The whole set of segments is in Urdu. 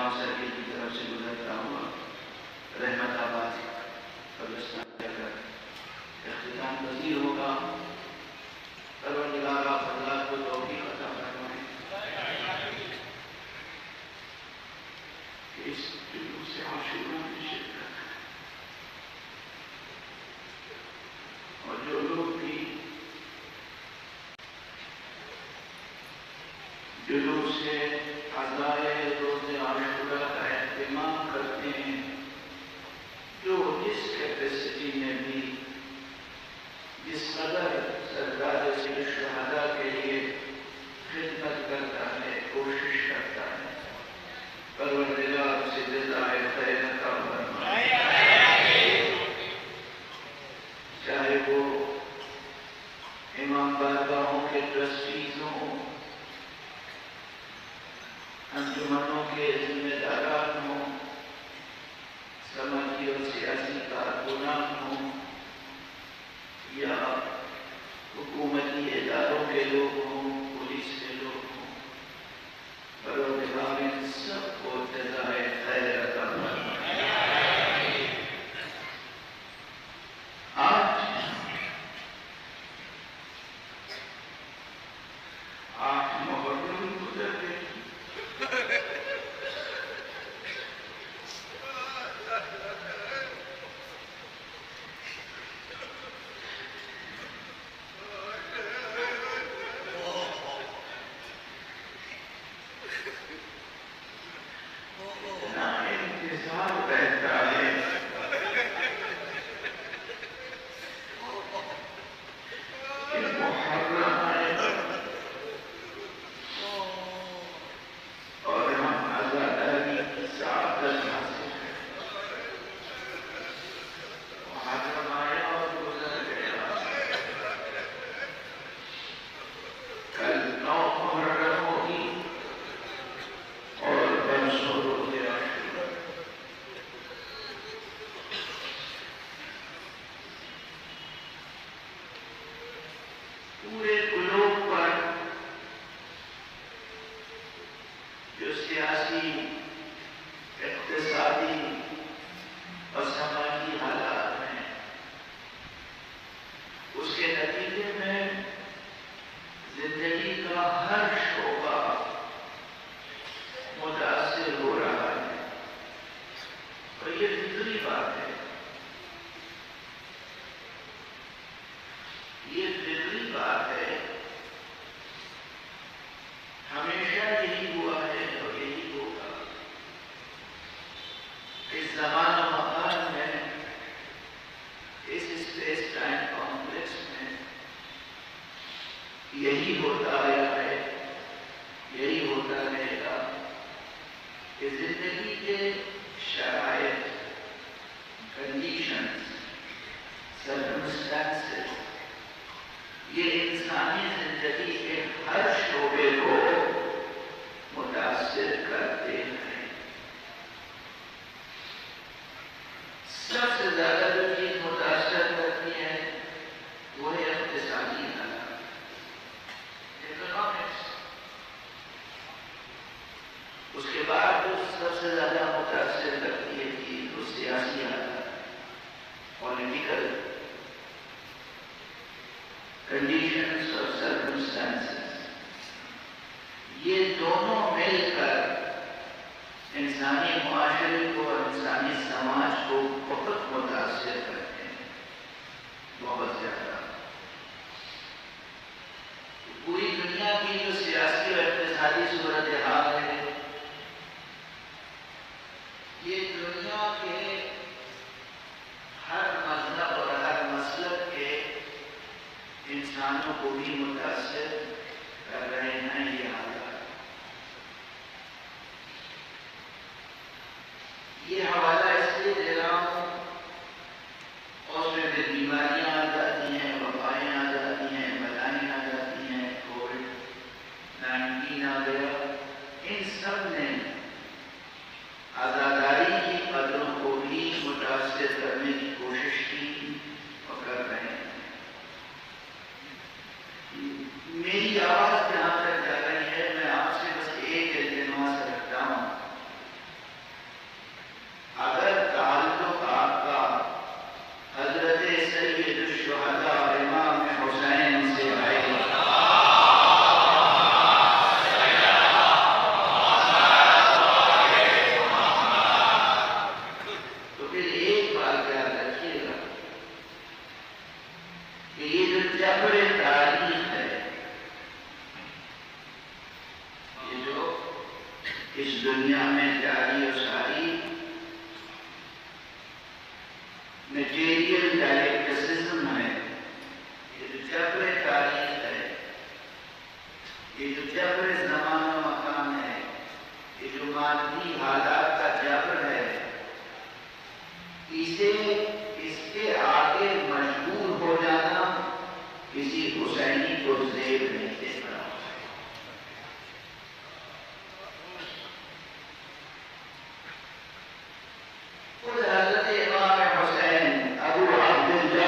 گاؤں سرکل کی طرف سے گزرتا ہوا رحمت آباد قبرستان جا کر اختتام پذیر ہوگا۔ پروردگار آپ حضرات کو توفیق عطا فرمائے کہ اس جلوس سے عاشوراء میں شرکت اور جو لوگ بھی جلوس سے عزائے روز عاشوراء کا اہتمام کرتے ہیں، جو جس کیپیسٹی میں بھی جس قدر سرکار سید الشہداء کے لیے خدمت کرتا ہے، کوشش کرتا ہے، پروردگار سے جزائے خیر عطا فرمائے۔ چاہے وہ امام بارگاہوں کے ٹرسٹیز ہوں، انجمنوں کے ذمہ داران ہوں، سماجی اور سیاسی کارکنان ہوں، یا حکومتی اداروں کے لوگ ہوں، پولیس کے لوگ ہوں، پروردگار ان سب کو جزائے خیر عطا فرمائے۔ آج 8 محرم گزر گئی۔ پورے گلوب پر جو سیاسی، اقتصادی اور سماجی حالات ہیں، اس کے نتیجے میں زندگی کا ہر شعبہ متاثر ہو رہا ہے، اور یہ فطری بات ہے، یہ فطری بات ہے۔ ہمیشہ یہی ہوا ہے اور یہی ہوگا۔ اس زمان و مکان میں، اس اسپیس ٹائم کمپلیکس میں یہی ہوتا آیا ہے، یہی ہوتا رہے گا کہ زندگی کے شرائط، کنڈیشنز، سرکمسٹانسز، یہ انسانی زندگی کے ہر شعبے کو متاثر کرتے ہیں۔ سب سے زیادہ جو چیز متاثر کرتی ہے وہ ہے اقتصادی حالات، اکنامکس۔ اس کے بعد جو سب سے زیادہ متاثر کرتی ہے چیز وہ سیاسی حالات، پولیٹیکل کنڈیشنز اور سرکمسٹانسز۔ یہ دونوں مل کر انسانی معاشرے کو اور انسانی سماج کو بہت متاثر کرتے ہیں، بہت زیادہ۔ پوری دنیا کی جو سیاسی اور اقتصادی صورتحال ہے، یہ دنیا کے ہر مذہب اور ہر مسلک کے انسانوں کو بھی متاثر کر رہے ہیں یہ حالات۔ یہ حوالہ اس لیے دے رہا ہوں، اور اس میں پھر بیماریاں آ جاتی ہیں، وبائیں آ جاتی ہیں، بلائیں آ جاتی ہیں، کووڈ-19 آ گیا۔ ان سب نے عزاداری کی قدروں کو بھی متاثر کرنے کی کوشش کی اور کر رہے ہیں۔ میری آواز جہاں تک جا رہی ہے، میں آپ سے بس ایک التماس رکھتا ہوں اس دنیا میں جاری و ساری میٹیریل ڈائلیکٹسزم ہے، یہ جو جبر تاریخ ہے، یہ جو جبر زمان و مکان ہے، یہ جو مادی حالات کا جبر ہے، اس کے آگے مجبور ہو جانا کسی حسینی کو زیب نہیں دے پڑا۔ خود حضرت امام حسین ابو عبداللہ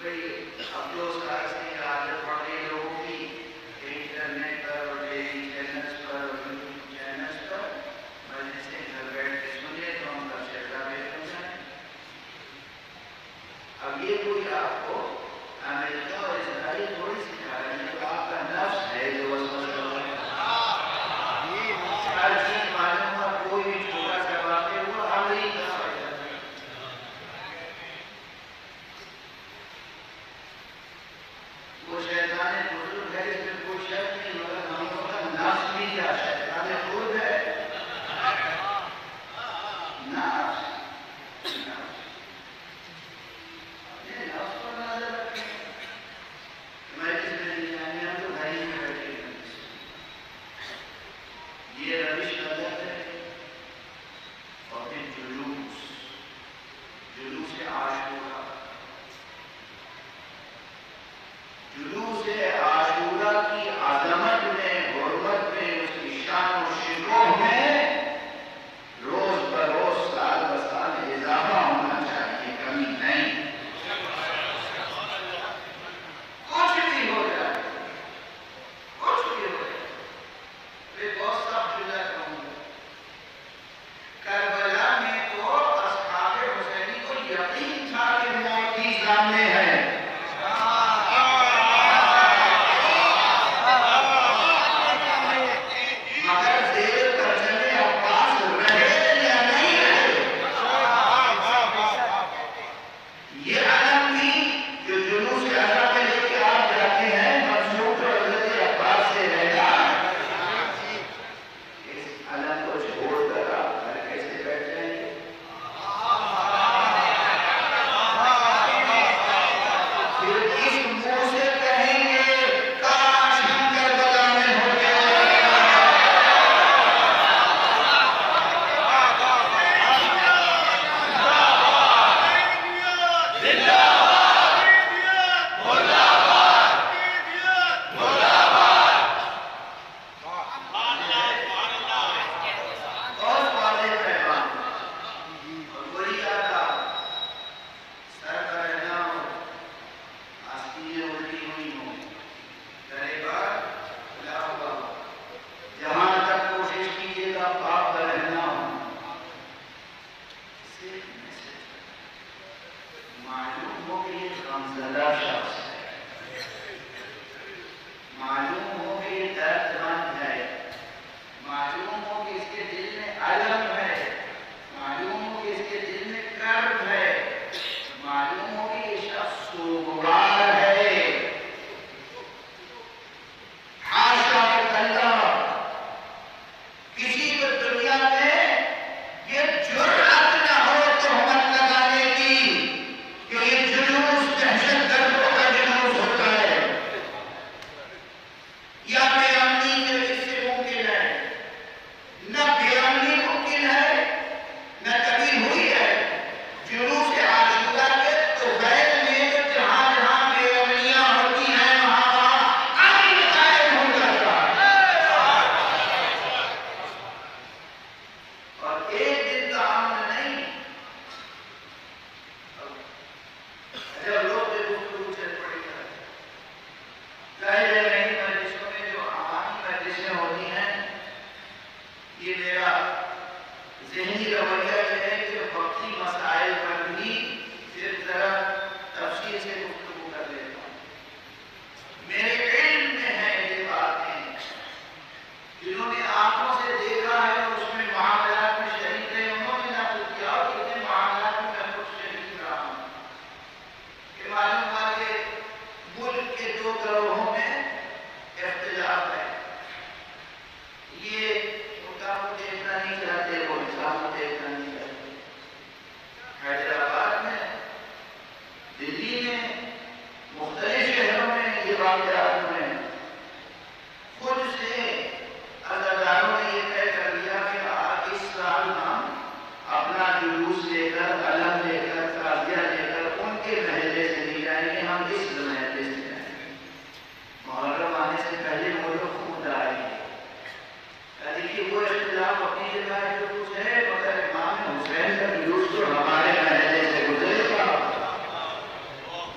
بھئی افسوس کا اس کی عادت پڑ گئی لوگوں کی انٹرنیٹ پر اور ٹیلی چینلز پر اور یوٹیوب چینلز پر مجلسیں گھر بیٹھ کے سنیں تو ہم کا چہرہ بیٹھ ہو جائیں. اب یہ کوئی آپ کو امریکہ اور اسرائیل تھوڑی سکھا رہے ہیں، تو آپ کا نفس ہے جو وسوسہ کر رہا ہے. ہر چیز معلوم ہوا، کوئی بھی چھوٹا سا واقعہ ہوا امریکہ وہ شیطان بزرگ ہے، اس میں کوئی شک نہیں، مگر ہم لوگ کا نفس بھی کیا شیطان خود ہے. نفس اپنے نفس پر نظر رکھیں. میں جس میں نہیں جائیں گے، ہم تو گھر ہی میں بیٹھے ہیں. یہ روش غلط ہے. اور پھر جلوس عاشورہ، جلوس عاشورہ کی عظمت میں، حرمت میں، اس کی شان و شکوہ میں روز بروز سال بسال اضافہ ہونا چاہیے، کمی نہیں. کچھ بھی ہو جائے، کچھ بھی ہو جائے. میں بہت سخت جدا کہوں گا، کربلا میں تو اصحاب حسینی کو یقین تھا کہ موت ہی سامنے ہے.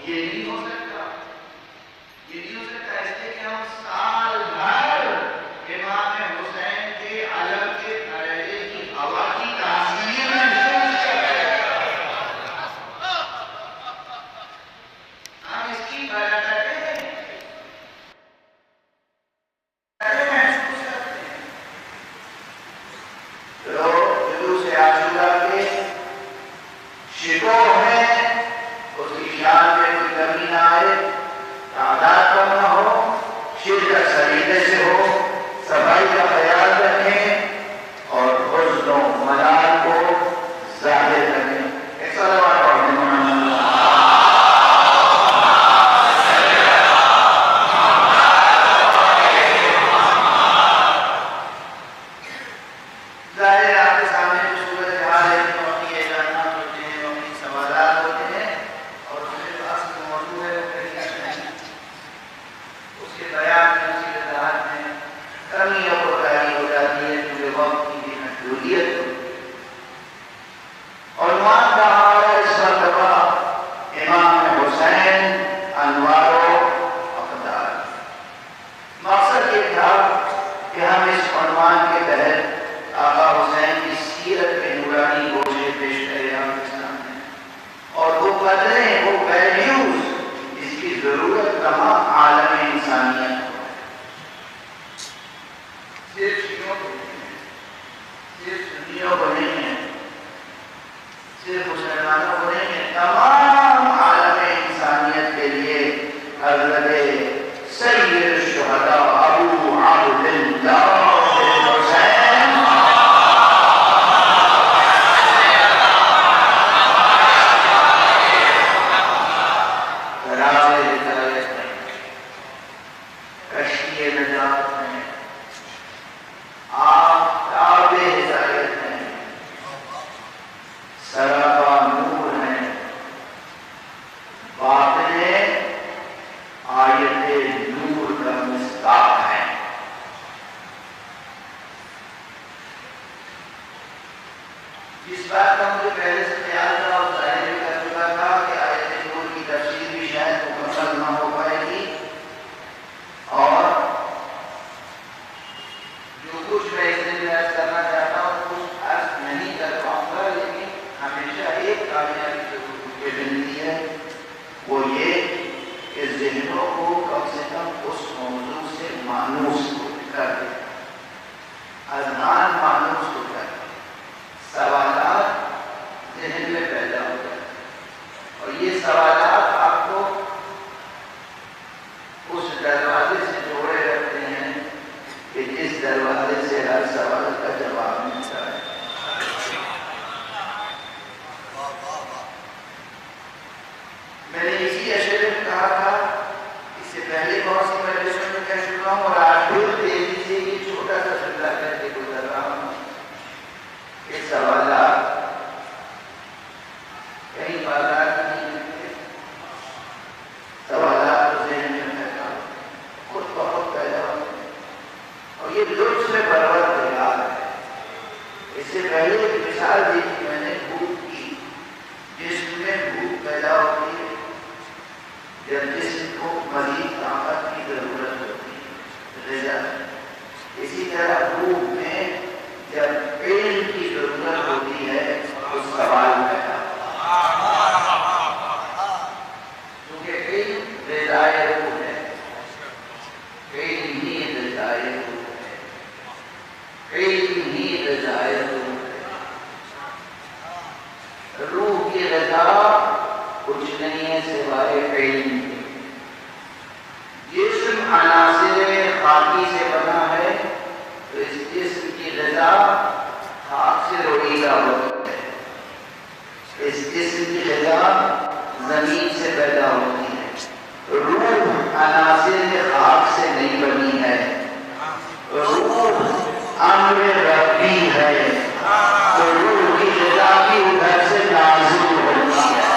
یہ نہیں ہو سکتا، یہ نہیں ہو سکتا اس لیے کہ ہم سال بھر امام حسین کے علم کے پھیلے کی ہوا کی تاثیر محسوس کر رہے ہیں۔ ہم اس کی برکتیں محسوس کرتے ہیں۔ لوگ جلوس عاشورہ کے شکوہ میں اس کی شان میں کوئی کمی نہ آئے، تعداد کم نہ ہو، شرکت سلیقے سے ہو، صفائی کا خیال رکھیں اور حزن و ملال کو ظاہر رکھیں۔ ایک صلوات پڑھیں محمد۔ ظاہر ہے آپ کے سامنے جو صورتحال ہے، جو اپنی اعلانات ہوتے ہیں، جو اپنی سوالات ہوتے ہیں، اور اس کے پاس جو موضوع ہے وہ طریقہ نہیں، اس کے بیان میں، اس کی وضاحت میں کمی یا کوتاہی ہو جاتی ہے کیونکہ وقت کی بھی محدودیت ہوتی ہے۔ عنوان کا ہمارا اس مرتبہ امام حسین انوار و اقدار۔ مقصد یہ تھا کہ ہم اس عنوان کے تحت آقا حسین کی سیرت کے نورانی گوشے پیش کریں آپ کے سامنے، اور وہ قدریں، وہ ویلیوز جس کی ضرورت تمام عالم انسانیت کو ہے۔ صرف شیعوں کو نہیں ہے، صرف سنیوں کو نہیں ہے، صرف مسلمانوں کو نہیں ہے، تمام عالم انسانیت کے لیے حضرت سید الشہداء ابو عبداللہ حسین راہ ہدایت ہے، کشتی نجات ہے، آفتاب ہدایت ہے، سراپا نور ہے، باطن آیت نور کا مصداق ہے۔ جس بات کا مجھے پہلے سے خیال تھا اور ظاہر بھی کر چکا تھا کہ آیت نور کی تفسیر بھی شاید مکمل نہ ہو پائے گی، اور جو کچھ میں اس دن عرض کرنا چاہتا ہوں کچھ عرض نہیں کر پاؤں گا، لیکن ہمیشہ ایک کامیابی ضرور مجھے ملتی ہے، وہ یہ کہ ذہنوں کو کم سے کم اس موضوع سے مانوس کر دے، اذہان مانوس ہو جائے، سوالات ذہن میں پیدا ہو جائے، اور یہ سوالات آپ کو اس دروازے سے جوڑے رکھتے ہیں کہ جس دروازے سے ہر سوال کا جواب ملتا ہے۔ میں نے اسی اشعرے میں کہا تھا، اس سے پہلے بہت سی مجلسوں میں کہہ چکا ہوں، اور آج پھر تیزی سے یہ چھوٹا سا جملہ کر کے گزر رہا ہوں کہ سوالات کہیں بازار نہیں ملتے، سوالات تو ذہن میں پیدا ہوتے ہیں، خود بخود پیدا ہوتے ہیں، اور یہ لطف میں پرور تیار ہے۔ اس سے پہلے ایک مثال دی تھی میں نے بھوک کی، جسم میں بھوک پیدا ہوتی ہے جب جسم کو مزید طاقت کی ضرورت ہوتی ہے، غذا۔ اسی طرح بھوک میں جب علم کی ضرورت ہوتی ہے تو سوال پیدا ہوتا ہے، کیونکہ علم غذائے روح ہے، علم ہی غذائے روح ہے، علم ہی غذائے روح ہے۔ روح کی غذا کچھ نہیں ہے سوائے علم۔ جسم عناصر خاکی سے بنا ہے تو اس جسم کی غذا خاک سے رویدہ ہوتی ہے، اس جسم کی غذا زمین سے پیدا ہوتی ہے۔ روح عناصر خاک سے نہیں بنی ہے، روح امر ربی ہے، تو روح کی غذا بھی ادھر سے نازل ہوتی ہے۔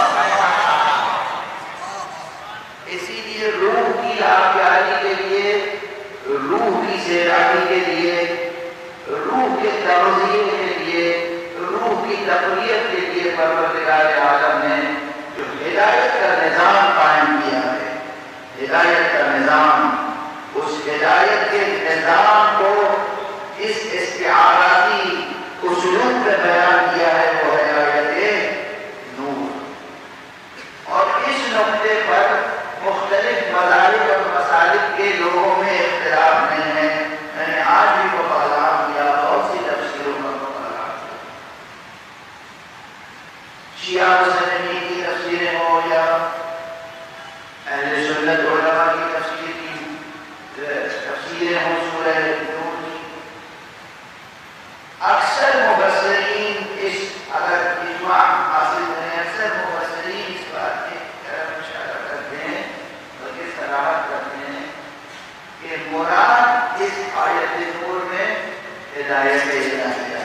اسی لیے روح کی آبیاری کے لیے، روح کی سیرابی کے لیے، روح کے تغذیے کے لیے، روح کی تقویت کے لیے پروردگار عالم نے جو ہدایت کا نظام قائم مدارک کے لوگوں میں اختلاف نہیں ہے. میں نے آج بھی مطالعہ کیا، بہت سی تفسیروں کا مطالعہ کیا. شیعہ و سنی کی تفسیریں ہوں یا اہل سنت علماء کی تفسیریں ہوں سورہ نور کی، اکثر مفسرین اس اگر اجماع حاصل کریں، اکثر مفسرین اس بات کی طرف اشارہ کرتے ہیں بلکہ صراحت کرتے ہیں کہ مراد اس آیت نور میں ہدایت الہیہ ہے.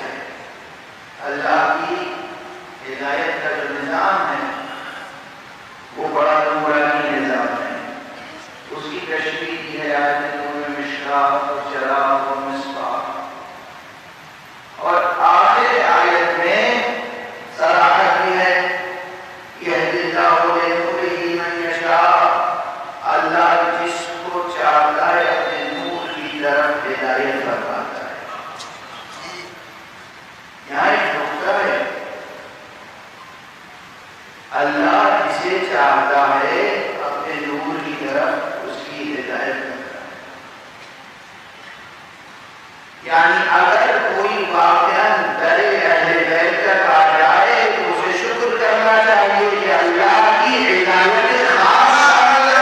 اللہ کی ہدایت کا جو نظام ہے وہ بڑا نورانی نظام ہے. اس کی تشریح کی ہے آیت نور میں مشکات اور چراغ اور مصباح، اور آخر آیت میں صراحت بھی ہے یہدی اللہ لنورہ من یشاء، اللہ جس کو چاہتا ہے اپنے نور کی طرف ہدایت فرماتا ہے. یہاں ایک نقطہ ہے، اللہ جسے چاہتا ہے اپنے نور کی طرف اس کی ہدایت کرتا ہے. یعنی اگر کوئی واقعاً در اہل بیت تک آ جائے تو اسے شکر کرنا چاہیے کہ اللہ کی ہدایت خاص شامل ہے.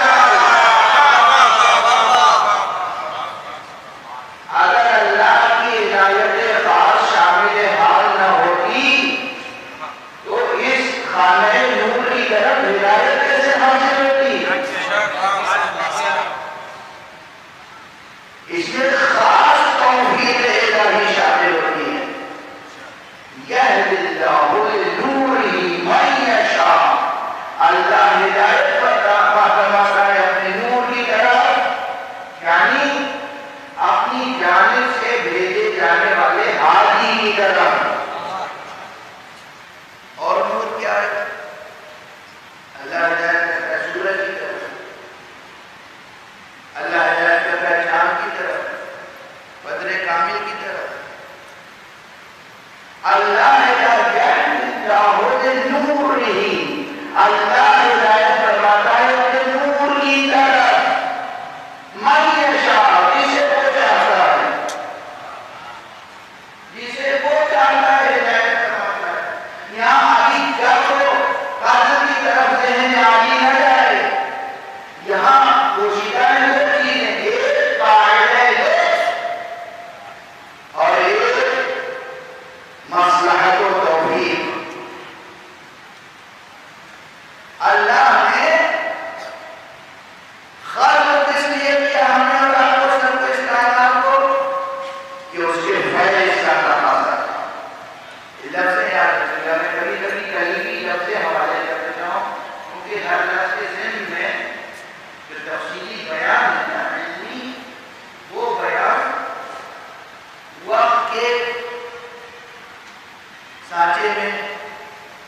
اگر اللہ کی ہدایت خاص شامل حال نہ ہوتی تو اس خانہ نور کی طرف ہدایت کیسے حاصل ہوتی؟ اس میں خاص توفیق الہی شامل ہوتی ہے. یہدی اللہ لنورہ من یشاء، اللہ ہدایت فرماتا ہے اپنے نور کی طرف، یعنی اپنی جانب سے بھیجے جانے والے ہادی کی طرف. اور نور کیا ہے؟ اللہ ہدایت کرتا ہے سورج کی طرف، اللہ ہدایت کرتا ہے چاند کی طرف، بدر کامل کی طرف. اللہ اللہ ہدایت فرماتا ہے اپنے نور کی طرف من یشاء، جسے وہ چاہتا ہے، جسے وہ چاہتا ہے ہدایت فرماتا ہے. یہاں علی جب قادر کی طرف ذہن علی نہ جائے، یہاں پوشیدہ دو چیزیں، ایک قاعدہ اور ایک مصلحت و توفیق. اللہ نے خلق اس لیے کیا ہمیں اور آپ کو سب کو اس کائنات کو کہ اس کے فیض کا تقاضا تھا. لفظ یاد رکھیے گا، میں کبھی کبھی کہیں بھی لفظ حوالے کر دیتا ہوں کیونکہ ہر لفظ کے ذہن میں جو تفصیلی بیان ہے نا علمی، وہ بیان وقت کے سانچے میں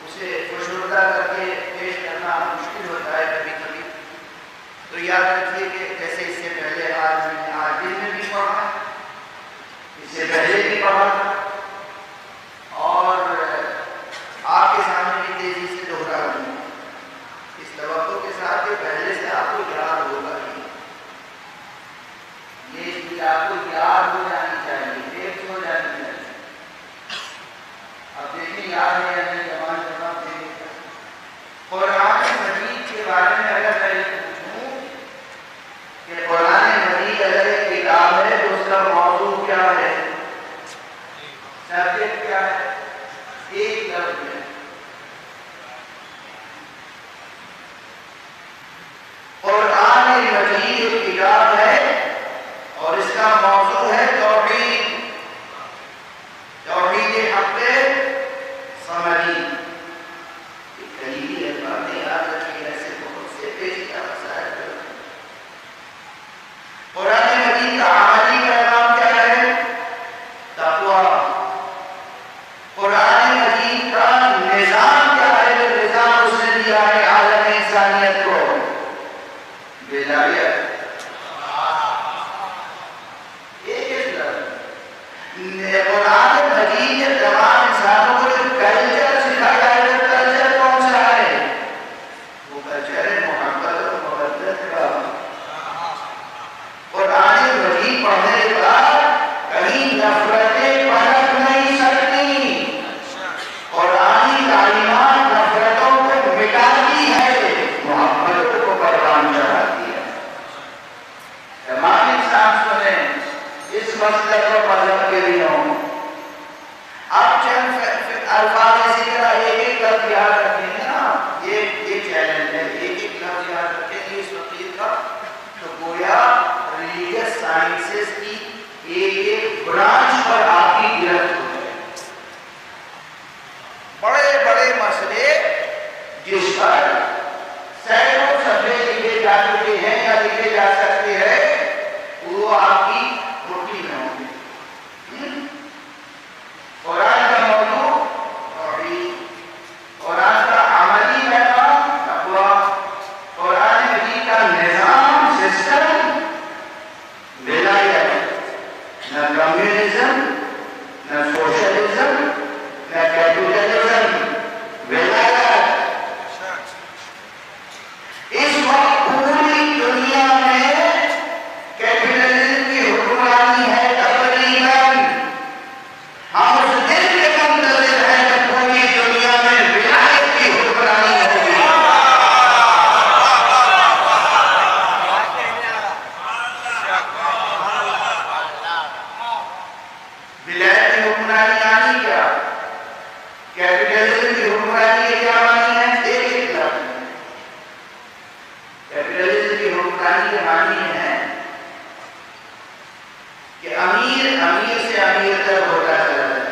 اسے خوشنودہ کر کے پیش کرنا مشکل ہوتا ہے کبھی کبھی. تو یاد رکھیے کہ جیسے اس سے پہلے آج میں نے آج دن میں بھی پڑھا، اس سے پہلے بھی پڑھا تھا، اور آپ کے سامنے بھی تیزی سے دوہرا رہی ہوں اس توقع کے ساتھ کہ پہلے سے آپ کو یاد ہوگا ہی. یہ چیز آپ کو یاد ہو جانی چاہیے، دیکھ ہو جانی چاہیے. اب دیکھیں یاد ہے یا نہیں زبان جواب دے گا. قرآن مجید کے بارے میں اگر میں پوچھوں سائنسز کی ایک برانچ پر آپ کی گرفت ہو گئے. بڑے بڑے مسئلے جس پر سینکڑوں صفحے لکھے جا چکے ہیں یا لکھے جا سکتے ہیں وہ آپ کی روٹی میں ہوں گے. قرآن کا موضوع توحید، قرآن کا عملی پیغام تقویٰ، قرآن مجید کا نظام سسٹم ولایت، نہ کمیونزم نہ سوشلزم نہ کیپٹلزم، ولایت. اس وقت پوری دنیا میں کیپٹلزم کی حکمرانی ہے تقریباً. ہم اس دن کے منتظر ہیں کہ پوری دنیا میں ولایت کی حکمرانی ہوگی. ولایت کی حکمرانی آنی کیا، کیپٹلزم کی حکمرانی کیا مانی ہے؟ ایک ایک لفظ. کیپٹلزم کی حکمرانی کے معنی ہے کہ امیر سے امیر تک ہوتا چلا جائے.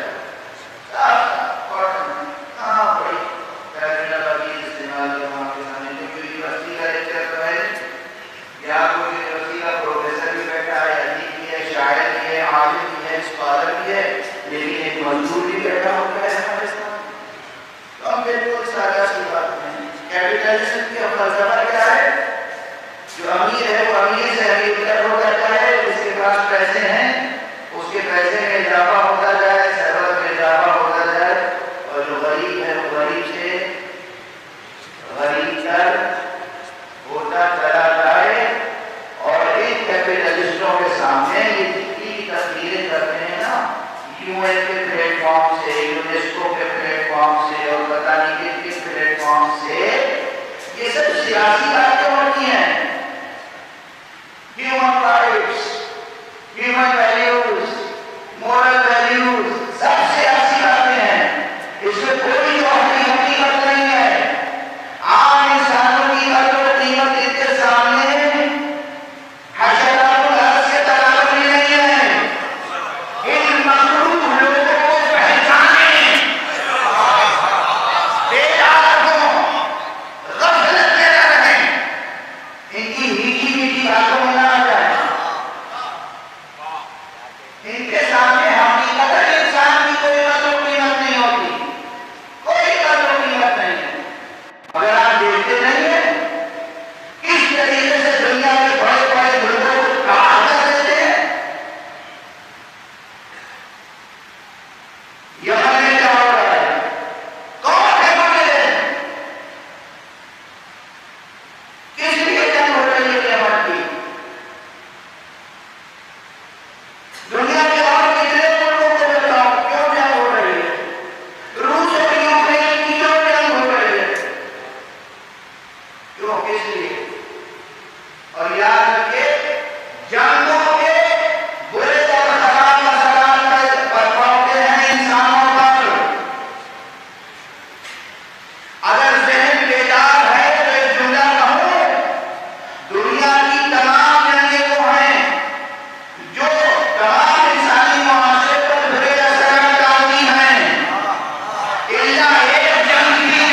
کہاں بڑی ٹرمینل ابھی استعمال ہے وہاں کے سامنے، کیونکہ یونیورسٹی کا لیکچر تو ہے یا کوئی یونیورسٹی کا پروفیسر بھی بیٹھا ہے، ادیب بھی ہے، شاعر بھی ہے، عالم بھی ہے، اسکالر بھی ہے، لیکن ایک مزدور بھی بیٹھا ہوتا ہے ہمارے ساتھ. تو ہم بالکل سادہ سی بات ہیں. کیپٹلزم کا فلسفہ کیا ہے؟ جو امیر ہے وہ امیر سے امیر تک ہو جاتا ہے، جس کے پاس پیسے ہیں اس کے پیسے میں اضافہ ہوتا جائے، ثروت میں اضافہ ہوتا جائے، اور جو غریب ہے وہ غریب سے غریب تر ہوتا چلا جائے. اور ان کیپٹلسٹوں کے سامنے یہ جتنی تصویریں کرتے ہیں نا، یو این کے پلیٹ فارم سے، یونیسکو کے پلیٹ فارم سے اور پتہ نہیں کس پلیٹ فارم سے، یہ سب سیاسی باتیں ہوتی ہیں. Human rights, human values, moral values, سب سیاسی باتیں ہیں. اس میں کوئی روحانی حقیقت نہیں ہے. عام انسانوں کی قدر و قیمت ان کے سامنے حشرات الارض کے برابر بھی نہیں ہے. ان مغلوب لوگوں کو پہچانیں، بیدار ہوں، غفلت میں نہ رہیں، ان کی میٹھی میٹھی باتوں میں نہ آ جائیں. ان کے سامنے حقیقت انسان کی کوئی قدر و قیمت نہیں ہوتی، کوئی قدر و قیمت نہیں ہے. اگر آپ دیکھتے نہیں ہیں کس طریقے سے دنیا کے بڑے بڑے ملکوں کو تباہ کر دیتے ہیں. یمن میں کیا ہو رہا ہے؟ کون ہے مجرم؟ کس لیے جنگ ہو رہی ہے یمن کی؟ دنیا کے اور کتنے ملکوں کو بتاؤ کیوں جنگ ہو رہی ہے؟ روس اور یوکرین کی کیوں جنگ ہو رہی ہے؟ کیوں، کس لیے؟ اور یاد رکھیے، جنگوں کے برے اور خراب اثرات پڑتے ہیں انسانوں پر. اگر ذہن بیدار ہے تو ایک جملہ کہوں، دنیا کی تمام جنگیں وہ ہیں جو تمام انسانی معاشرے پر برے اثرات ڈالتی ہیں، الا ایک جنگ بھی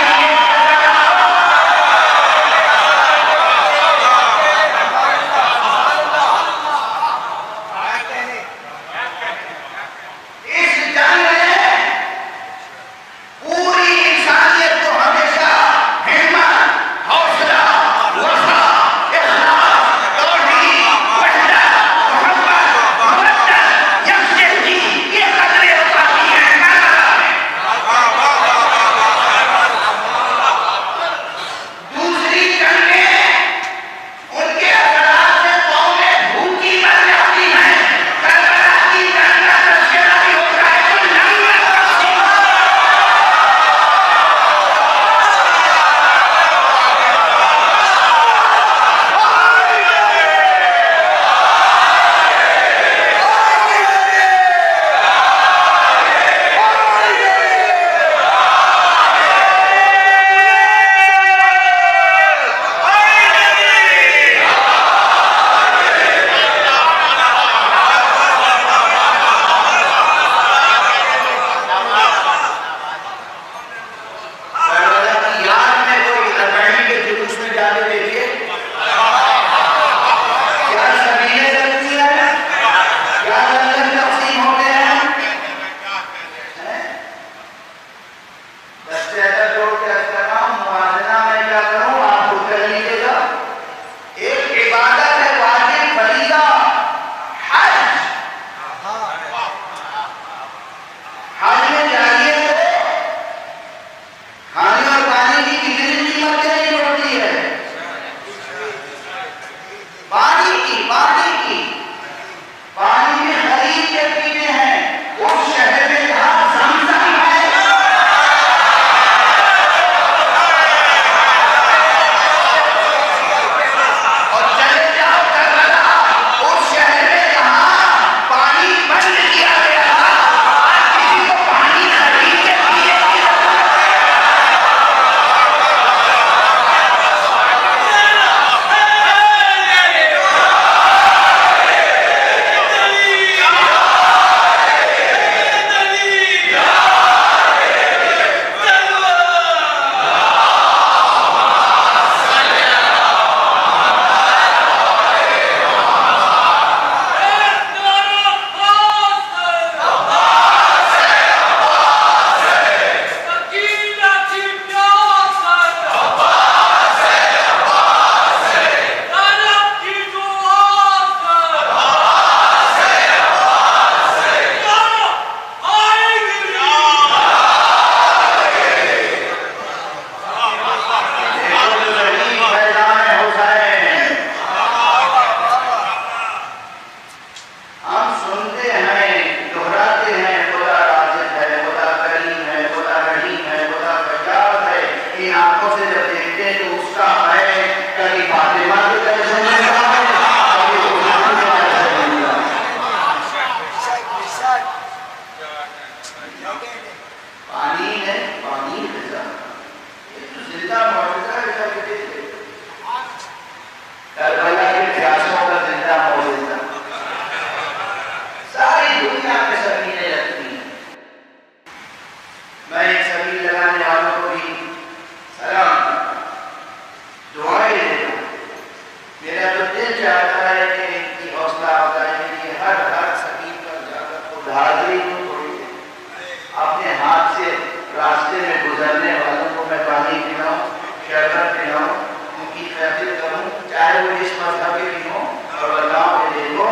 چاہے وہ جس مذہب کے بھی ہوں، اور بتاؤ کہ دیکھو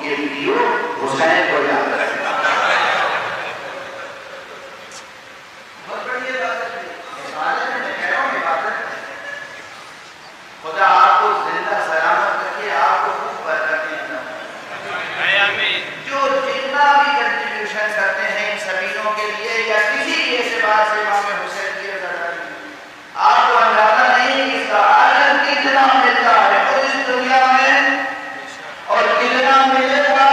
یہ ویڈیو حسین کو یاد رکھنا بہت بڑی عبادت ہے، عبادت ہے، میں کہہ رہا ہوں عبادت ہے۔ خدا آپ کو زندہ سلامت رکھے، آپ کو خوب برکتیں عطا فرمائے۔ جو جتنا بھی کنٹریبیوشن کرتے ہیں ان سبیلوں کے لیے یا کسی بھی اعتبار سے امام حسین کی رضا کی، آپ کو اندازہ نہیں اس کا عالم کتنا ملتا ہے اور اس دنیا میں، اور کتنا ملے گا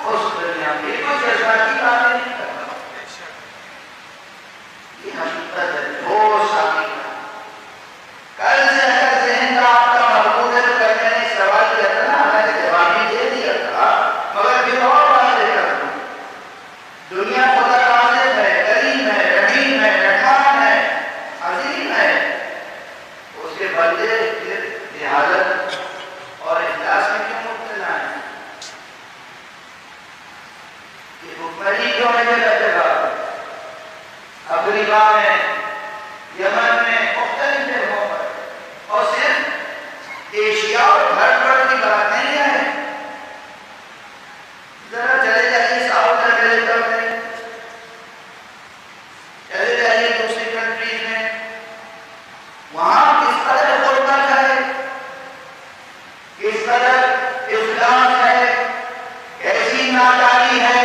اس دنیا میں۔ یہ کوئی جذباتی بات نہیں کرتا، یہ حقیقت ہے۔ دو ساتھی کل سے اگر ذہن کا آپ کا مربوط ہے تو کل میں نے سوال کیا تھا نا، میں نے جواب بھی دے دیا تھا، مگر پھر اور بات لے کر دنیا خدا رازق ہے، کریم ہے، رحیم ہے، رحمان ہے، عظیم ہے، اس کے بندے پھر جہالت اور اخلاص میں کیوں مبتلا ہیں؟ یہ حکمرانی کیوں ہے جگہ جگہ؟ افریقہ میں، یمن میں، مختلف جگہوں پر، اور صرف ایشیا اور بھر بھر کی بات نہیں ہے۔ ذرا چلے جائیے ساؤتھ امریکہ میں، چلے جائیے دوسری کنٹریز میں، وہاں کس قدر غربت ہے، کس قدر افلاس ہے، کیسی ناداری ہے،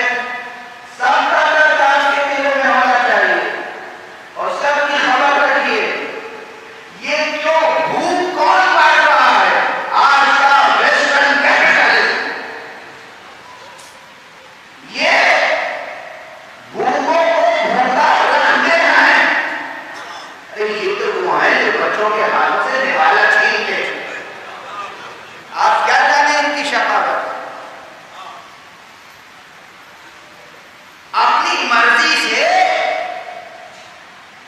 سب کا درد آج کے دلوں میں ہونا چاہیے اور سب کی خبر رکھیے۔ یہ کیوں بھوک کون مار رہا ہے؟ آج کا ویسٹرن کیپٹلزم۔ یہ بھوکوں کو بھوکا رکھتے ہیں۔ ارے یہ تو وہ ہیں جو بچوں کے ہاتھوں سے نوالا چھین کے، آپ کیا جانیں ان کی شقاوت؟ اپنی مرضی سے،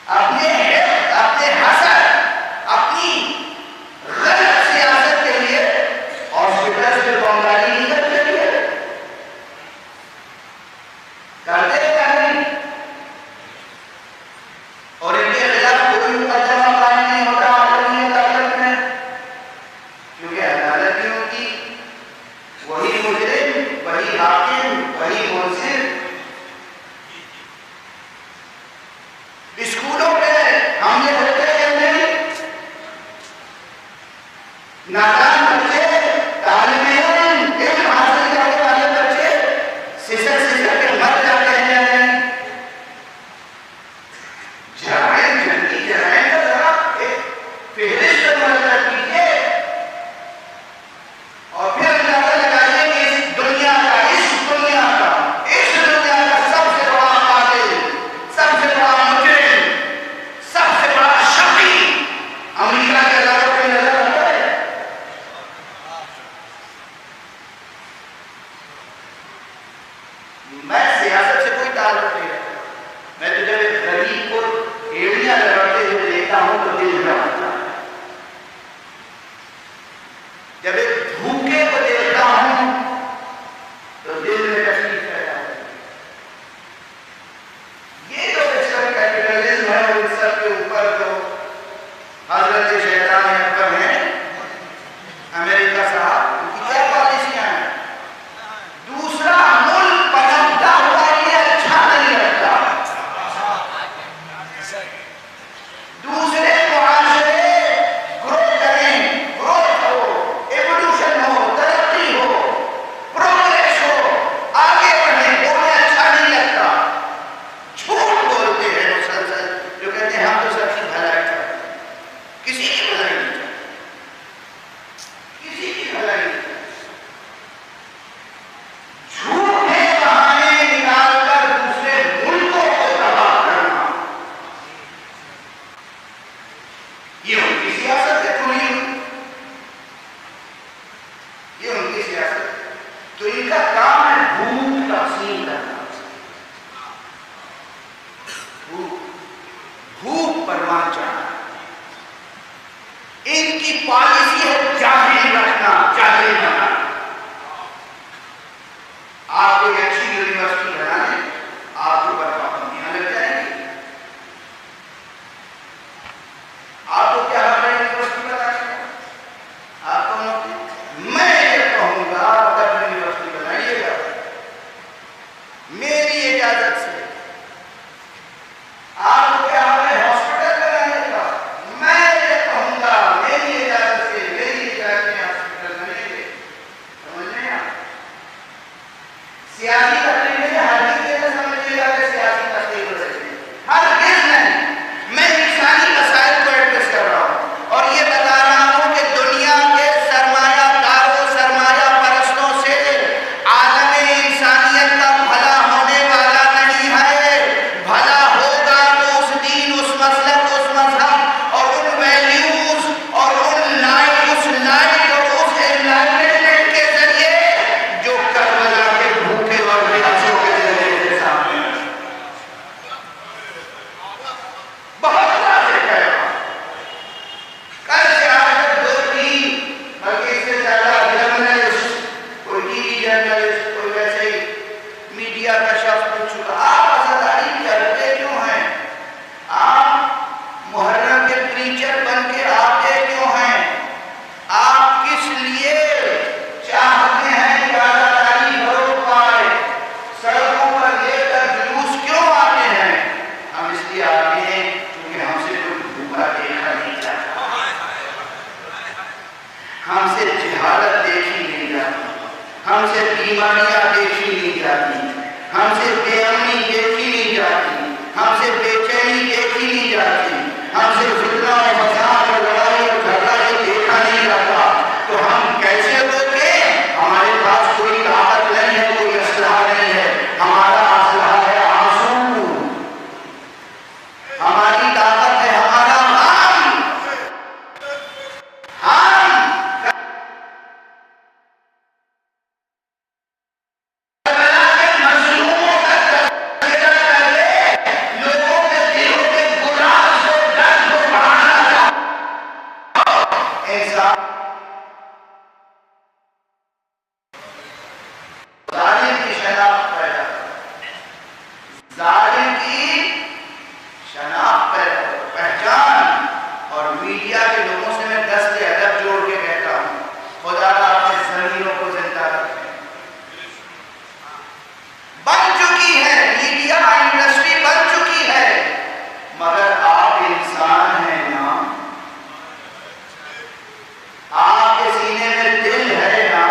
اپنے حق، اپنے حسد، اپنی غلط سیاست کے لیے ہاسپٹل سے بمباری نہیں کرتے لیے کرتے نہیں، اور ان کے خلاف کوئی مقدمہ قائم نہیں ہوتا عالمی عدالت میں، کیونکہ عدالت نہیں ہوتی، وہی مجرم، وہی حاکم، وہی منصف۔ اسکولوں پہ حملے ہوتے ہیں نہیں، نادان بچے، طالب علم، علم حاصل کرنے والے بچے سسر کے مر جاتے ہیں یا نہیں؟ جرائم، جنگی جرائم کا ذرا ایک فہرست مرتب کیجیے اور پھر اندازہ لگائیے کہ اس دنیا کا سب سے بڑا قاتل، سب سے بڑا مجرم، سب سے بڑا شقی امریکہ کے اداروں پہ نظر آتا ہے۔ میں سیاست سے کوئی تعلق نہیں رکھتا، میں تو جب ایک غریب کو ایڑیاں لگاتے ہوئے دیکھتا ہوں تو دل میں آتا ہے، جب ایک بھوکے کو دیکھتا ہوں تو دل میں تکلیف پیدا ہوتی ہے۔ یہ جو ویسٹرن کیپٹلزم ہے ان سب کے اوپر تو حضرت شیطان اکبر ہیں امریکہ صاحب، ان کی کیا پالیسیاں ہیں؟ دوسرا ملک پنپتا ہوا یہ اچھا نہیں لگتا، دوسرے معاشرے گروتھ کریں، گروتھ ہو، ایوولوشن ہو، ترقی ہو، پروگریس ہو، آگے بڑھیں، وہ انہیں اچھا نہیں لگتا۔ جھوٹ بولتے ہیں مسلسل، جو کہتے ہیں ہم تو سب کی بھلائی چاہتے ہیں، کسی کی بھلائی نہیں چاہتے، کسی کی بھلائی نہیں چاہتے۔ جھوٹے بہانے نکال کر دوسرے ملکوں کو تباہ کرنا، یہ ان کی سیاست ہے، یہ ان کی سیاست ہے۔ تو ان کا کام ہے بھوک تقسیم کرنا، بھوک پروان چاہنا۔ ان کی پالیسی ہے جاہل رکھنا، جاہل بنانا۔ آپ کو ایک اچھی یونیورسٹی بنانے، آپ کو پابندیاں لگ جائیں گی، آپ کو کیا حق ہے یونیورسٹی بنانے کا؟ آپ دونوں کی، میں یہ کہوں گا اگر یونیورسٹی بنائیے گا میری اجازت سے، آپ کو کیا ہمیں ہاسپٹل بنانے کا، میں یہ کہوں گا میری اجازت سے، میری اجازت میں ہاسپٹل بنے گے. سمجھ رہے ہیں آپ؟ سیاسی تقریب میں ہر چیز سے سمجھیے گا کہ سیاسی تقریب ہو رہی ہے، ہر چیز نہیں. میں انسانی مسائل کو ایڈریس کر رہا ہوں اور یہ بتا رہا ہوں کہ دنیا کے سرمایہ داروں، سرمایہ پرستوں سے عالم انسانیت کا بھلا ہونے والا نہیں ہے. بھلا ہوگا تو اس دین، اس مسلک، اس مذہب اور ان ویلیوز اور اس لائٹ اور اس انلائٹمنٹ کے ذریعے جو کربلا کے بھوکے اور پیاسوں کے ذریعے سے سامنے آئے. بہت واضح ہے. کل سے آج تک دو تین بلکہ اس سے زیادہ جرنلسٹ، کوئی ٹی وی جرنلسٹ، کوئی ویسے ہی میڈیا کا شخص پوچھ چکا آپ عزاداری کرتے کیوں ہیں، آپ محرم کے پریچر بن کے آتے کیوں ہیں، آپ کس لیے چاہتے ہیں کہ عزاداری فروغ پائے، سڑکوں پر لے کر جلوس کیوں آتے ہیں. ہم اس لیے آتے ہیں کیونکہ ہم سے کوئی بھوکا دیکھا نہیں جاتا، ہم سے جہالت دیکھی نہیں جاتی، ہم سے بیماریاں دیکھی نہیں جاتی، ہم سے بے امنی دیکھی نہیں جاتی، ہم سے بے چینی دیکھی نہیں جاتی، ہم سے فتنہ اور فساد اور لڑائی اور جھگڑا یہ دیکھا نہیں جاتا. تو ہم کیسے روکیں؟ ہمارے پاس کوئی طاقت نہیں ہے، کوئی اسلحہ نہیں ہے. ہمارا اسلحہ ہے آنسو، ہماری طاقت ہے ہمارا غم. ہم کربلا کے مظلوموں کا تذکرہ کر کے لوگوں کے دلوں کے گناہ کو، درد کو بڑھانا چاہتے ہیں. انسان ظالم کی شناخت پیدا کرو، ظالم کی شناخت پیدا کرو، پہچان. اور میڈیا کے لوگوں سے میں 10 کے ادب جوڑ کے کہتا ہوں خدا آپ کے ضمیروں کو زندہ رکھے. بن چکی ہے میڈیا انڈسٹری، بن چکی ہے، مگر آپ انسان ہیں نا، آپ کے سینے میں دل ہے نا،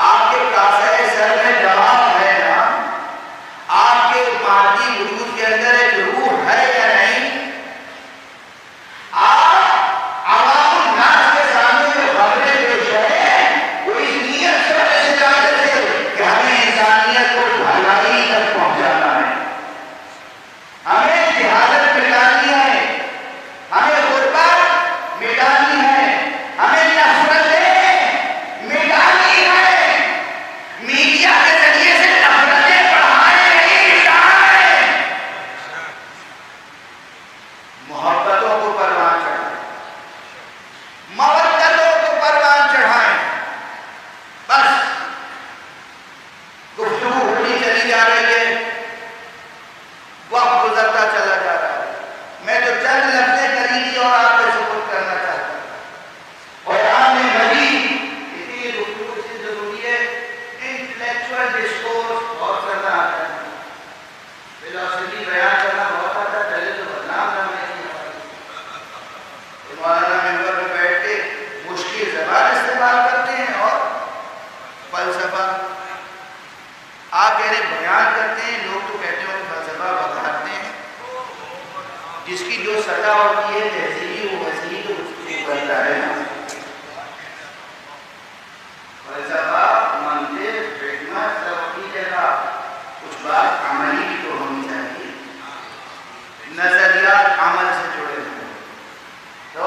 آپ کے کاسے سر میں دماغ ہے نا، آپ کے مادی وجود کے اندر ایک روح ہے یا نہیں. آپ عوام الناس کے سامنے جو خبریں پیش ہیں وہ اس نیت سے پیش کرتے تھے کہ ہمیں انسانیت کو بھلائی تک پہنچانا ہے، ہمیں جہالت مٹانی ہے، ہمیں غربت مٹانی ہے، ہمیں نفرتیں مٹانی ہے. میڈیا کے ذریعے سے نفرتیں بڑھائے نہیں، مٹائیں. محبتوں کو پروان چڑھائیں، مودتوں کو پروان چڑھائیں. بس گفتگو ہوتی چلی جا رہی ہے، وقت گزرتا چلا جا رہا ہے. میں تو چند لفظیں خریدی اور آپ کو سپرد کرنا چاہتا ہوں. قرآن مجید اس لیے گفتگو سے ضروری ہے. انٹلیکچوئل ڈسکورس بہت کرنا آتا ہے، فلسفی بیان کرنا بہت آتا ہے. پہلے تو بدنام نام نہیں مولانا ممبر میں بیٹھ کے مشکل زبان استعمال کرتے ہیں اور فلسفہ آپ کہہ رہے بیان کرتے ہیں. لوگ تو کہتے ہیں کہ فلسفہ بتاتے ہیں، جس کی جو سطح ہوتی ہے تہذیبی وہ ویسے ہی تو بنتا ہے نا. فلسفہ منطق حکمت سب کی جگہ کچھ بات عملی بھی تو ہونی چاہیے، نظریات عمل سے جڑے ہوئے. تو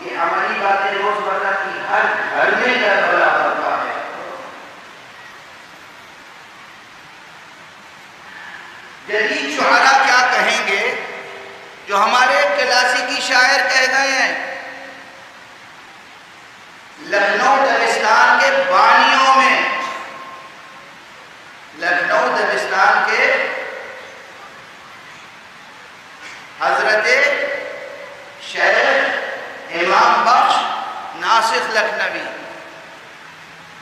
یہ عملی باتیں روزمرہ کی ہر گھر میں کربلا ہوتا ہے. جدید شعراء کیا کہیں گے جو ہمارے کلاسیکی شاعر کہہ گئے ہیں. لکھنؤ دبستان کے بانیوں میں، لکھنؤ دبستان کے حضرت شیخ امام بخش ناسخ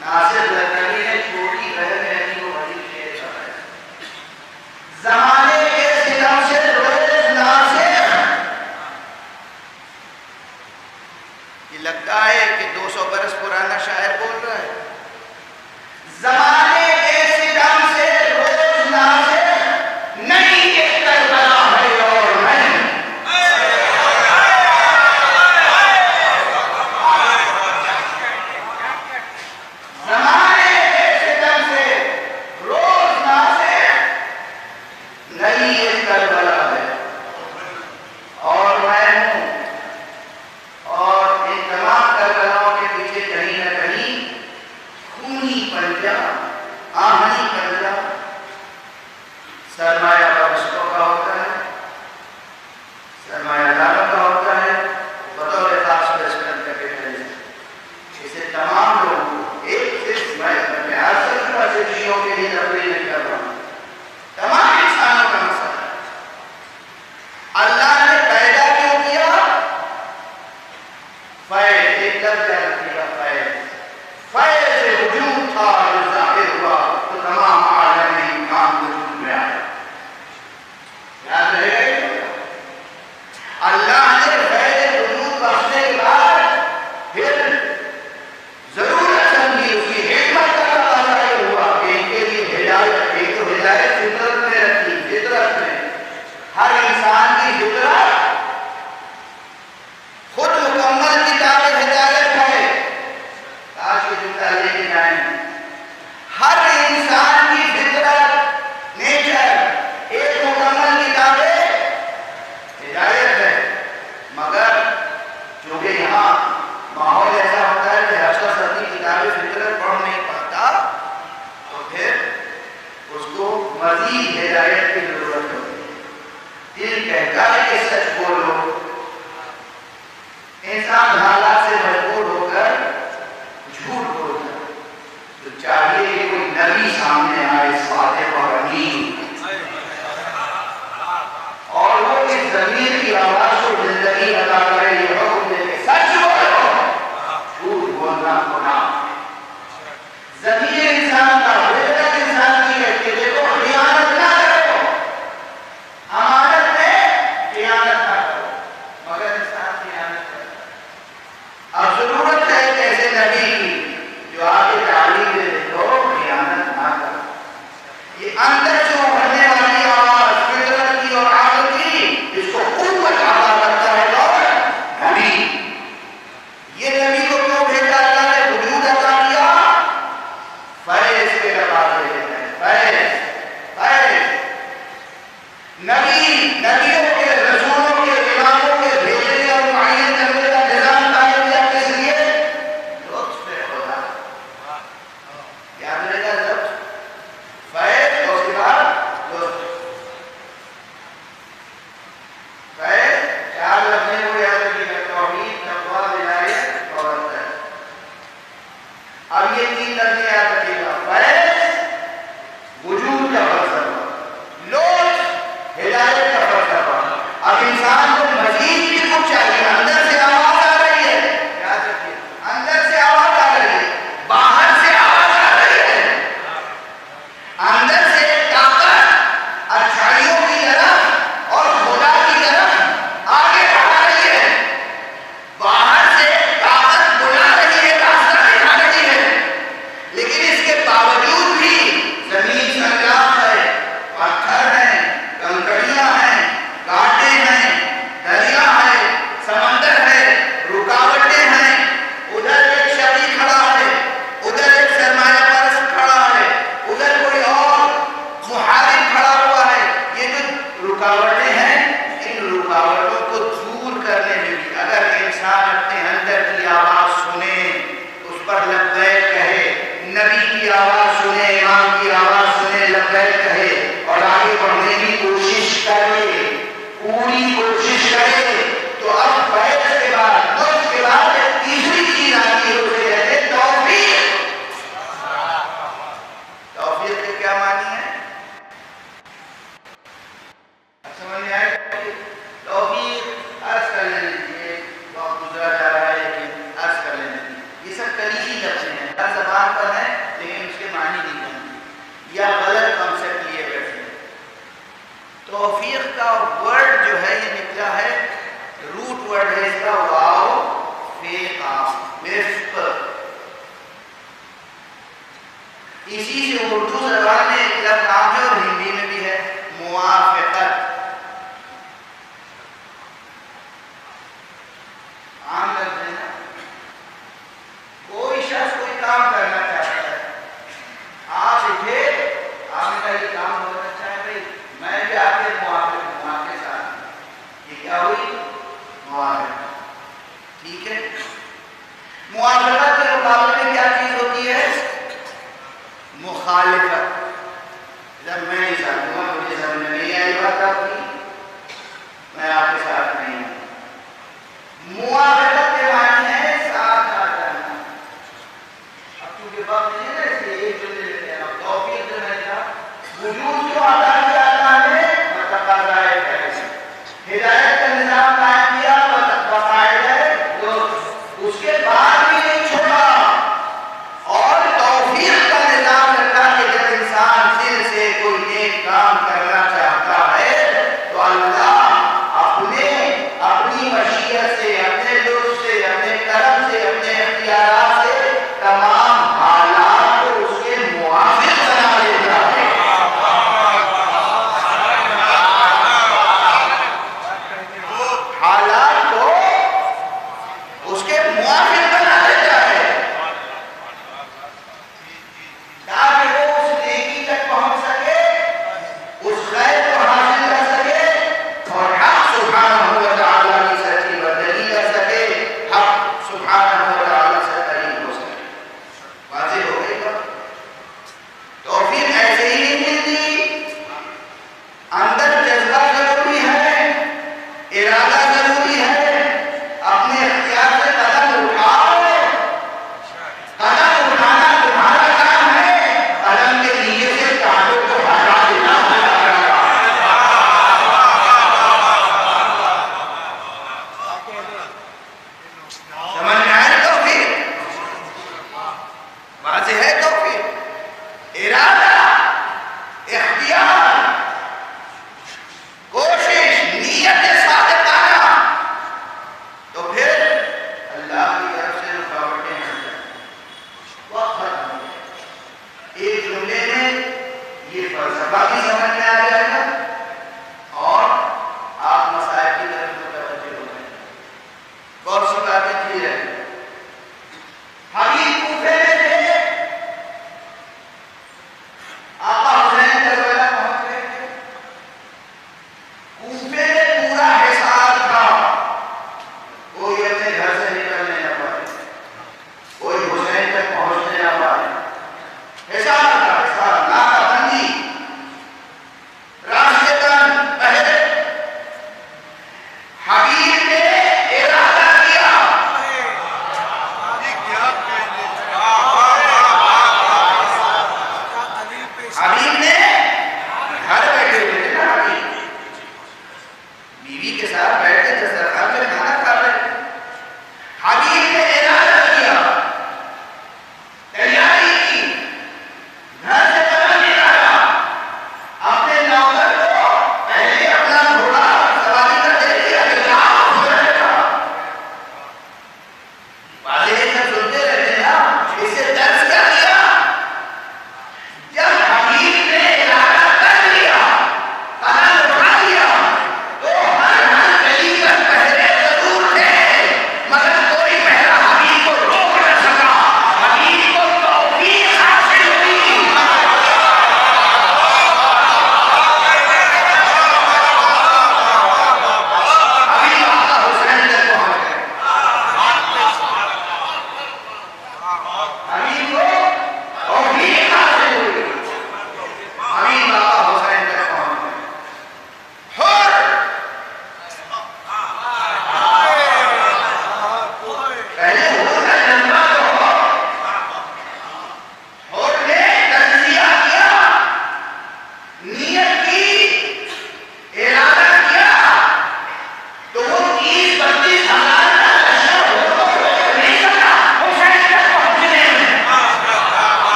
ناصر لکھنوی نے چھوٹی بہن علی کو بڑی شعر کہا ہے، زمانے کے ستم سے روز ناصر، یہ لگتا ہے کہ 200 برس پرانا شاعر بول رہا ہے، زمانے کے ستم سے روز ناصر، نہیں ایک کربلا ہے اور نہیں، زمانے کے ستم سے روز ناصر، نہیں ایک کربلا ہے اور میں ہوں، اور ان تمام کربلاؤں کے پیچھے کہیں نہ کہیں خونی پنجہ، آہنی پنجہ سرمایہ پرستوں کا ہوتا ہے، سرمایہ داروں کا ہوتا ہے، بطور خاص پریزیڈنٹ کا کیٹگری، اسے تمام لوگوں کو ایک صرف میں ہر صرف شیعوں کے لیے تقریر نہیں کر رہا ہوں، تمام انسانوں کا مسئلہ ہے۔ اللہ نے پیدا کیوں کیا؟ فیض، ایک لفظ یاد رکھیے گا، فیض وجود تھا جو ظاہر ہوا تو تمام عالم امکان وجود میں آیا، یاد رہے گا یہ؟ اللہ نے فیض وجود بخشنے کے بعد پھر ضرورت سمجھی، اس کی حکمت کا تقاضا یہ ہوا کہ ان کے لیے ہدایت، ایک تو ہدایت فطرت میں رکھی، فطرت میں ہر انسان کی فطرت خود مکمل کتاب ہدایت ہے، آج کے جملہ لے کے جائیں، ہر انسان کی فطرت، نیچر ایک مکمل کتاب ہدایت ہے، مگر چونکہ یہاں ماحول ایسا ہوتا ہے کہ ہر شخص اپنی کتاب فطرت پڑھ نہیں پاتا تو پھر اس کو مزید ہدایت کی ضرورت ہوتی ہے۔ دل کہتا ہے کہ سچ بولو، انسان حالات سے مجبور ہو کر جھوٹ بولتا ہے، تو چاہیے کہ کوئی نبی سامنے آئے صادق اور امین، اور وہ اس ضمیر کی آواز کو زندگی عطا کرے، یہ حکم دے کہ سچ بولو، جھوٹ بولنا گناہ۔ ضمیر انسان کا، فطرت انسان کی ہے کہ دیکھو خیانت نہ کرو، امانت میں خیانت نہ کرو، مگر انسان خیانت کرتا ہے۔ کنیزی لفظ ہیں، ہر زبان پر ہے لیکن اس کے معنی نہیں جانتے یا غلط کانسیپٹ لیے بیٹھے ہیں۔ توفیق کا ورڈ جو ہے یہ نکلا ہے، روٹ ورڈ ہے اس کا واو فیقا، وفق۔ اسی سے اردو زبان میں ایک لفظ عام ہے اور ہندی میں بھی ہے، موافقت۔ عام لفظ ہے نا، کوئی شخص کوئی کام کرنا چاہتا ہے، آپ اٹھے، آپ نے کہا یہ کام بہت اچھا ہے بھائی، میں بھی آپ کے موافق ہوں، آپ کے ساتھ، یہ کیا ہوئی؟ موافقت۔ ٹھیک ہے، موافقت کے مقابلے میں کیا چیز ہوتی ہے؟ مخالفت۔ جب میں نہیں چاہتا ہوں، مجھے سمجھ میں نہیں آئی بات آپ کی، میں آپ کے ساتھ نہیں ہوں۔ موافقت کے معنی ہے ساتھ آ جانا۔ اب چونکہ وقت نہیں ہے نا، اس لیے ایک جملے لیتے ہیں۔ اب توفیق جو ہے نا، وجود جو عطا کیا اللہ نے متقاضا ہے، ہدایت کا نظام قائم کیا وقائد ہے، جو اس کے بعد بھی نہیں چھوڑا، اور توفیق کا نظام رکھا کہ جب انسان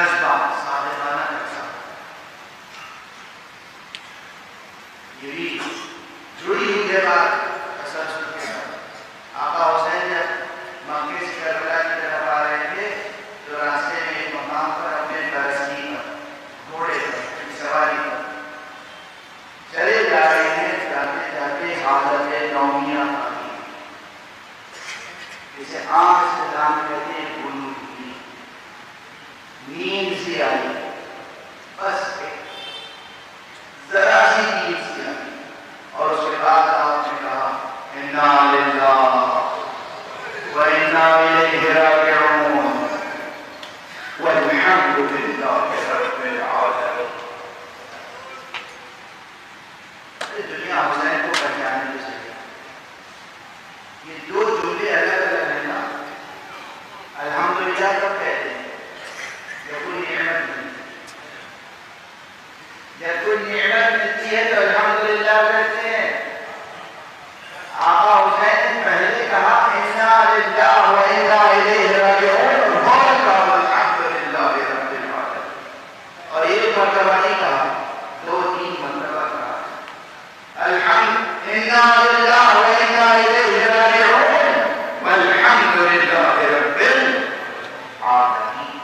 جذبہ صادقانہ جذبہ یہ بھی جڑی ہوئی ہے بات تسلسل کے ساتھ۔ آقا حسین جب مکے سے کربلا کی طرف آ رہے تھے تو راستے میں ایک مقام پر اپنے برسنی پر گھوڑے پر سواری پر چلے جا رہے ہیں، جاتے جاتے حالت نومیہ آ گئی، جسے عام استعمال کہتے ہیں غنود کی نیند سی آئی، بس ذرا سی نیند سی آئی، اور اس کے بعد آپ نے کہا انا للہ و انا الیہ راجعون والحمد للہ رب العالمین۔ دنیا حسین کو پہچانے تو صحیح، یہ دو جملے الگ الگ ہیں نا۔ الحمدللہ کب کہتے ہیں؟ جب کوئی نعمت ملتی ہے، جب کوئی نعمت ملتی ہے تو الحمدللہ کہتے ہیں۔ آقا حسین نے پہلے کہا انا للہ و انا الیہ راجعون، اور کہا الحمدللہ رب العالمین، اور ایک مرتبہ نہیں کہا، دو تین مرتبہ کہا الحمد انا للہ و انا الیہ راجعون والحمد للہ رب العالمین۔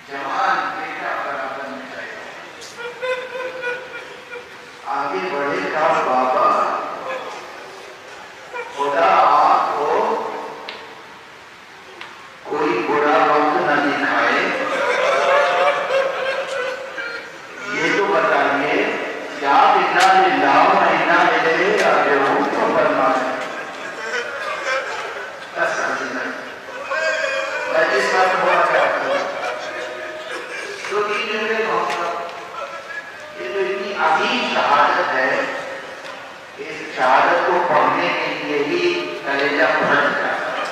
جوان بیٹا برابر میں چاہیے، آگے بڑھے گا بابا، خدا آپ کو کوئی برا وقت نہ دکھائے، یہ تو بتائیے کہ آپ انا للہ و انا الیہ راجعون تو فرمائیں۔ بس میں اس بات بہت چاہتا ہوں تو تین جملے پہنچا، یہ تو اتنی عظیم شہادت ہے، اس شہادت کو پڑھنے کے لیے ہی کلیجہ پھٹ جاتا ہے۔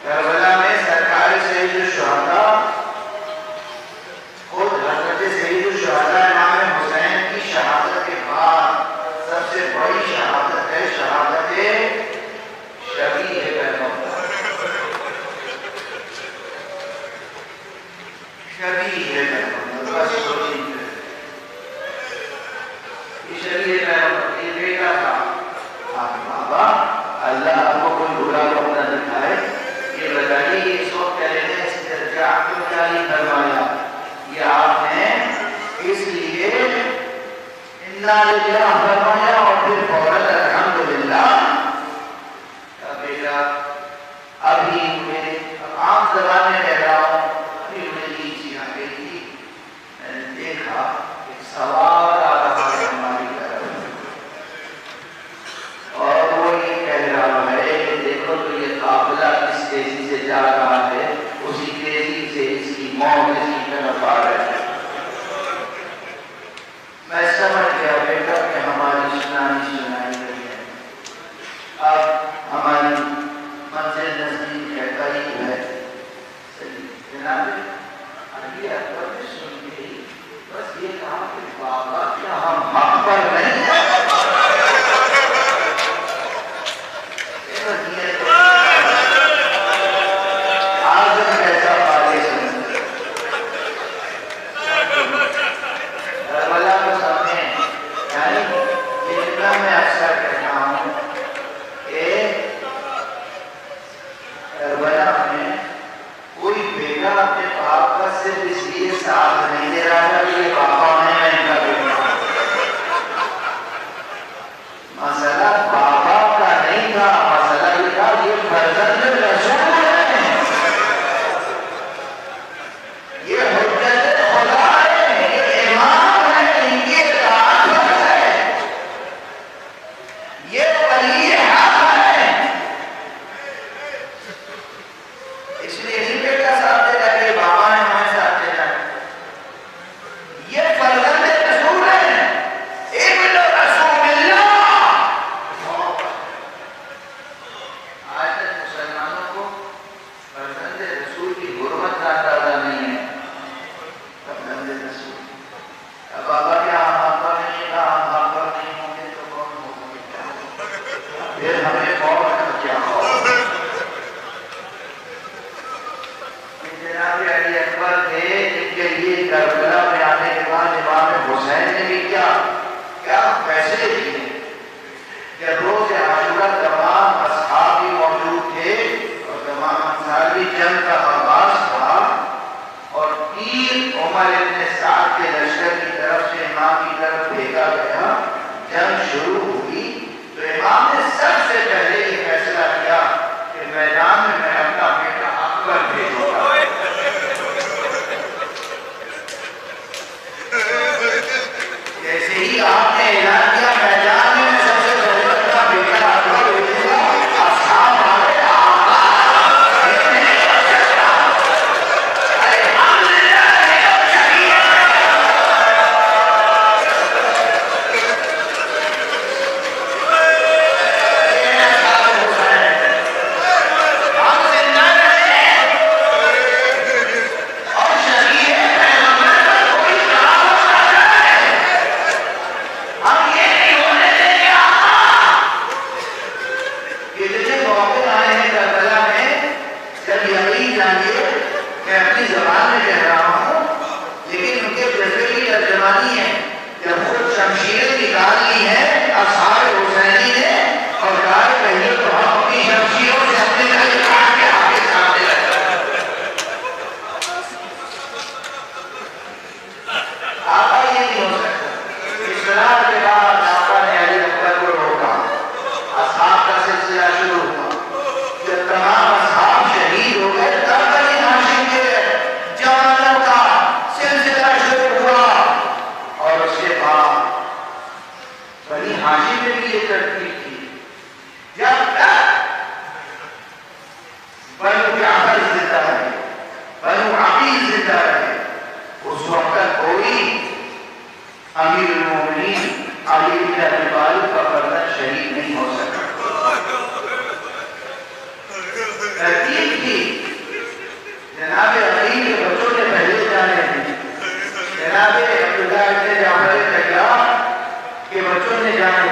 کربلا میں سرکار سید الشہداء خود حضرت سید الشہداء امام حسین کی شہادت کے بعد سب سے بڑی شہادت ہے شہادت شبیہ پیغمبر، شبیہ پیغمبر۔ بس سوچیے، یہ شبیہ پیغمبر یہ بیٹا تھا، آپ بابا اللہ آپ کو کوئی برا وقت نہ دکھائے، یہ بتائیے کہ اس وقت کہہ رہے ہیں استرجاع کیوں جاری فرمایا؟ یہ آپ نے اس لیے انا للہ فرمایا اور پھر فوراً الحمدللہ۔ بیٹا ابھی مجھے عام زبان میں کہہ رہا ہوں، ابھی مجھے نیند سی آ گئی تھی، میں نے دیکھا ایک سوار آ رہا ہے ہماری طرف، اور وہ یہ کہہ رہا ہے کہ دیکھو تو یہ قافلہ کس تیزی سے جا رہا ہے، اسی تیزی سے اس کی موت اس کی طرف آ رہی ہے۔ میں سمجھ گیا بیٹا کہ ہماری سنائی گئی ہے، اب ہماری منزل نزدیک کہتا ہی ہے۔ جناب علی اکبر نے سن کے بس یہ کہا کہ بابا کیا ہم حق پر نہیں ہیں؟ صرف اس لیے ساتھ نہیں دے رہا تھا کہ یہ بابا ہے، میں ان کا بیٹا جنگ کا آغاز تھا اور تیر عمر ابن سعد کے لشکر کی طرف سے امام کی طرف پھینکا گیا، جنگ شروع ہوئی تو امام نے سب سے پہلے یہ فیصلہ کیا کہ میدان میں اپنا بیٹا اکبر بھیجوں گا۔ جیسے ہی آپ نے اعلان کیا میدان میں سب سے پہلے اپنا بیٹا اکبر بھیجوں گا، اصحاب آگے بچوں نے جانا